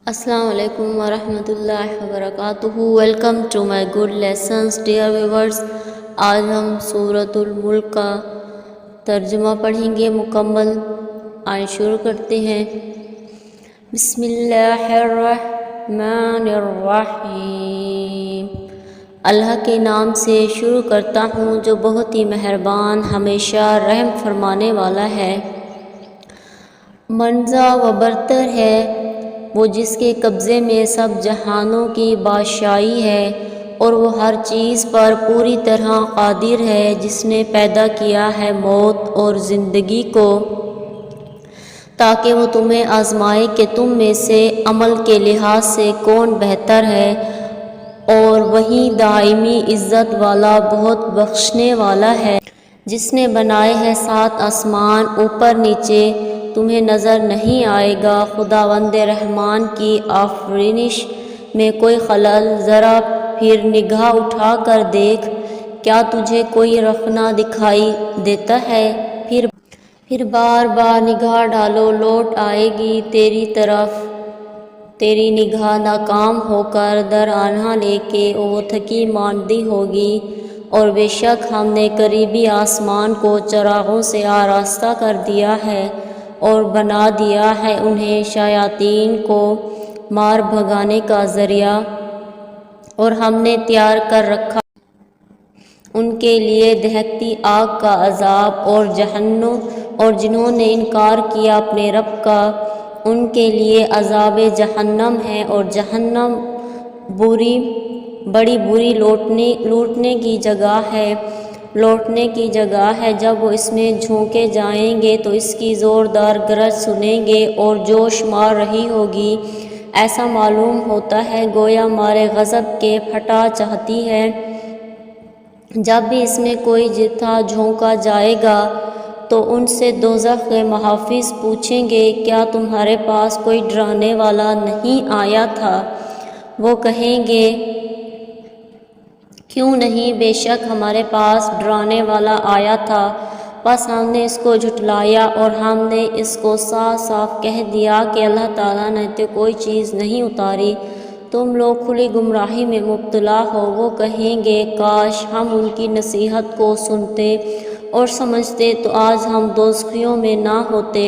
Assalamu alaikum wa rahmatullahi wa barakatuhu. Welcome to my good lessons dear viewers. آج ہم سورۃ الملک کا ترجمہ پڑھیں گے مکمل. آئیں شروع کرتے ہیں. بسم اللہ الرحمن الرحیم. اللہ کے نام سے شروع کرتا ہوں جو بہت ہی مہربان ہمیشہ رحم فرمانے والا ہے. منزہ و برتر ہے وہ جس کے قبضے میں سب جہانوں کی بادشاہی ہے، اور وہ ہر چیز پر پوری طرح قادر ہے، جس نے پیدا کیا ہے موت اور زندگی کو تاکہ وہ تمہیں آزمائے کہ تم میں سے عمل کے لحاظ سے کون بہتر ہے، اور وہی دائمی عزت والا بہت بخشنے والا ہے. جس نے بنائے ہیں 7 آسمان اوپر نیچے، تمہیں نظر نہیں آئے گا خداوند رحمان کی آفرینش میں کوئی خلل؟ ذرا پھر نگاہ اٹھا کر دیکھ، کیا تجھے کوئی رخنہ دکھائی دیتا ہے؟ پھر بار بار نگاہ ڈالو، لوٹ آئے گی تیری طرف تیری نگاہ ناکام ہو کر در آنھا لے کے، وہ تھکی ماندی ہوگی. اور بے شک ہم نے قریبی آسمان کو چراغوں سے آراستہ کر دیا ہے، اور بنا دیا ہے انہیں شیاطین کو مار بھگانے کا ذریعہ، اور ہم نے تیار کر رکھا ان کے لیے دہکتی آگ کا عذاب، اور جہنم، اور جنہوں نے انکار کیا اپنے رب کا ان کے لیے عذاب جہنم ہے، اور جہنم بڑی بری لوٹنے کی جگہ ہے. جب وہ اس میں جھونکے جائیں گے تو اس کی زوردار گرج سنیں گے اور جوش مار رہی ہوگی. ایسا معلوم ہوتا ہے گویا مارے غضب کے پھٹا چاہتی ہے. جب بھی اس میں کوئی جتھا جھونکا جائے گا تو ان سے دوزخ کے محافظ پوچھیں گے، کیا تمہارے پاس کوئی ڈرانے والا نہیں آیا تھا؟ وہ کہیں گے، کیوں نہیں، بے شک ہمارے پاس ڈرانے والا آیا تھا، بس ہم نے اس کو جھٹلایا، اور ہم نے اس کو صاف صاف کہہ دیا کہ اللہ تعالیٰ نے تو کوئی چیز نہیں اتاری، تم لوگ کھلی گمراہی میں مبتلا ہو. وہ کہیں گے، کاش ہم ان کی نصیحت کو سنتے اور سمجھتے تو آج ہم دوزخیوں میں نہ ہوتے.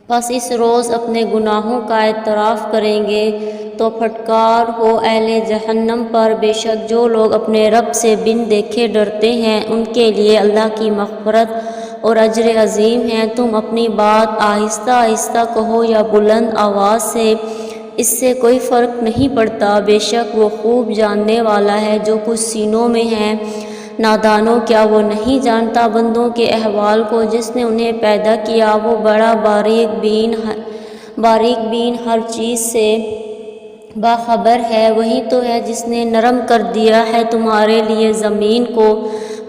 بس اس روز اپنے گناہوں کا اعتراف کریں گے تو پھٹکار ہو اہل جہنم پر. بے شک جو لوگ اپنے رب سے بن دیکھے ڈرتے ہیں ان کے لیے اللہ کی مغفرت اور اجر عظیم ہے. تم اپنی بات آہستہ آہستہ کہو یا بلند آواز سے، اس سے کوئی فرق نہیں پڑتا. بے شک وہ خوب جاننے والا ہے جو کچھ سینوں میں ہے. نادانوں، کیا وہ نہیں جانتا بندوں کے احوال کو؟ جس نے انہیں پیدا کیا وہ بڑا باریک بین ہر چیز سے باخبر ہے. وہی تو ہے جس نے نرم کر دیا ہے تمہارے لیے زمین کو،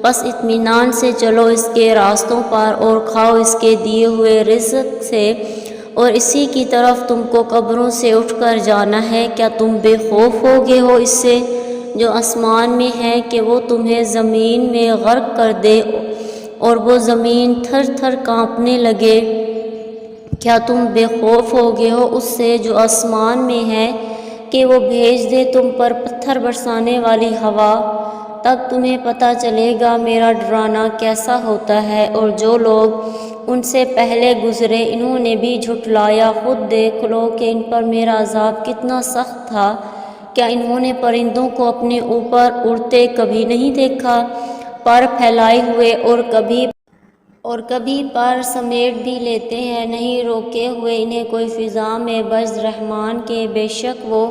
بس اطمینان سے چلو اس کے راستوں پر اور کھاؤ اس کے دیے ہوئے رزق سے، اور اسی کی طرف تم کو قبروں سے اٹھ کر جانا ہے. کیا تم بے خوف ہو گئے ہو اس سے جو آسمان میں ہے کہ وہ تمہیں زمین میں غرق کر دے اور وہ زمین تھر تھر کانپنے لگے؟ کیا تم بے خوف ہو گئے ہو اس سے جو آسمان میں ہے کہ وہ بھیج دے تم پر پتھر برسانے والی ہوا؟ تب تمہیں پتہ چلے گا میرا ڈرانا کیسا ہوتا ہے. اور جو لوگ ان سے پہلے گزرے انہوں نے بھی جھٹلایا. خود دیکھ لو کہ ان پر میرا عذاب کتنا سخت تھا. کیا انہوں نے پرندوں کو اپنے اوپر اڑتے کبھی نہیں دیکھا، پر پھیلائے ہوئے، اور کبھی پر سمیٹ بھی لیتے ہیں، نہیں روکے ہوئے انہیں کوئی فضا میں بجز رحمان کے. بے شک وہ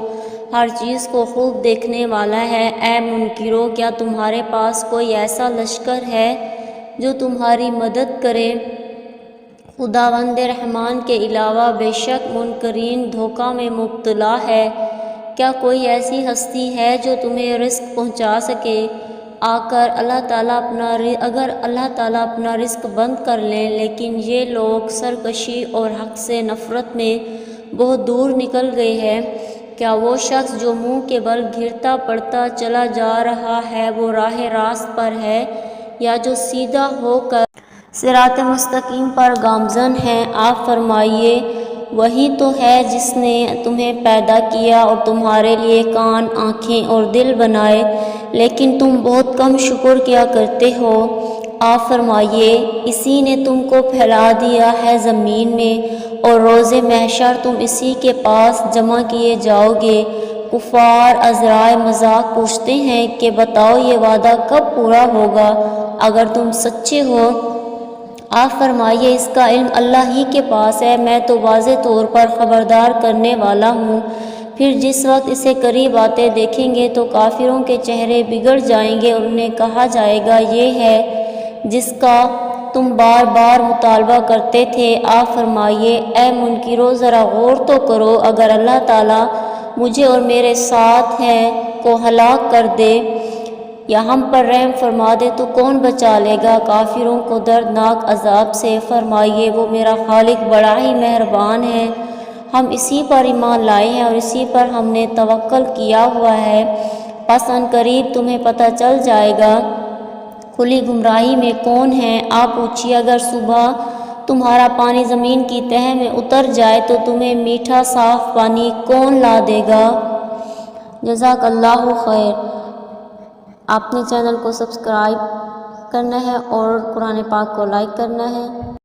ہر چیز کو خوب دیکھنے والا ہے. اے منکرو، کیا تمہارے پاس کوئی ایسا لشکر ہے جو تمہاری مدد کرے خداوند رحمان کے علاوہ؟ بے شک منکرین دھوکہ میں مبتلا ہے. کیا کوئی ایسی ہستی ہے جو تمہیں رزق پہنچا سکے آ کر؟ اگر اللہ تعالیٰ اپنا رزق بند کر لیں. لیکن یہ لوگ سرکشی اور حق سے نفرت میں بہت دور نکل گئے ہیں. کیا وہ شخص جو منہ کے بل گرتا پڑتا چلا جا رہا ہے وہ راہ راست پر ہے، یا جو سیدھا ہو کر صراط مستقیم پر گامزن ہے؟ آپ فرمائیے، وہی تو ہے جس نے تمہیں پیدا کیا اور تمہارے لیے کان، آنکھیں اور دل بنائے، لیکن تم بہت کم شکر کیا کرتے ہو۔ آپ فرمائیے، اسی نے تم کو پھیلا دیا ہے زمین میں، اور روز محشر تم اسی کے پاس جمع کیے جاؤ گے۔ کفار عذرائے مذاق پوچھتے ہیں کہ بتاؤ یہ وعدہ کب پورا ہوگا اگر تم سچے ہو؟ آپ فرمائیے، اس کا علم اللہ ہی کے پاس ہے، میں تو واضح طور پر خبردار کرنے والا ہوں۔ پھر جس وقت اسے قریب آتے دیکھیں گے تو کافروں کے چہرے بگڑ جائیں گے اور انہیں کہا جائے گا یہ ہے جس کا تم بار بار مطالبہ کرتے تھے۔ آپ فرمائیے، اے منکرو ذرا غور تو کرو، اگر اللہ تعالیٰ مجھے اور میرے ساتھ ہیں کو ہلاک کر دے یا ہم پر رحم فرما دے تو کون بچا لے گا کافروں کو دردناک عذاب سے؟ فرمائیے، وہ میرا خالق بڑا ہی مہربان ہے، ہم اسی پر ایمان لائے ہیں اور اسی پر ہم نے توکل کیا ہوا ہے۔ پس ان قریب تمہیں پتہ چل جائے گا کھلی گمراہی میں کون ہیں۔ آپ پوچھیے، اگر صبح تمہارا پانی زمین کی تہہ میں اتر جائے تو تمہیں میٹھا صاف پانی کون لا دے گا؟ جزاک اللہ خیر۔ آپ نے چینل کو سبسکرائب کرنا ہے اور قرآن پاک کو لائک کرنا ہے۔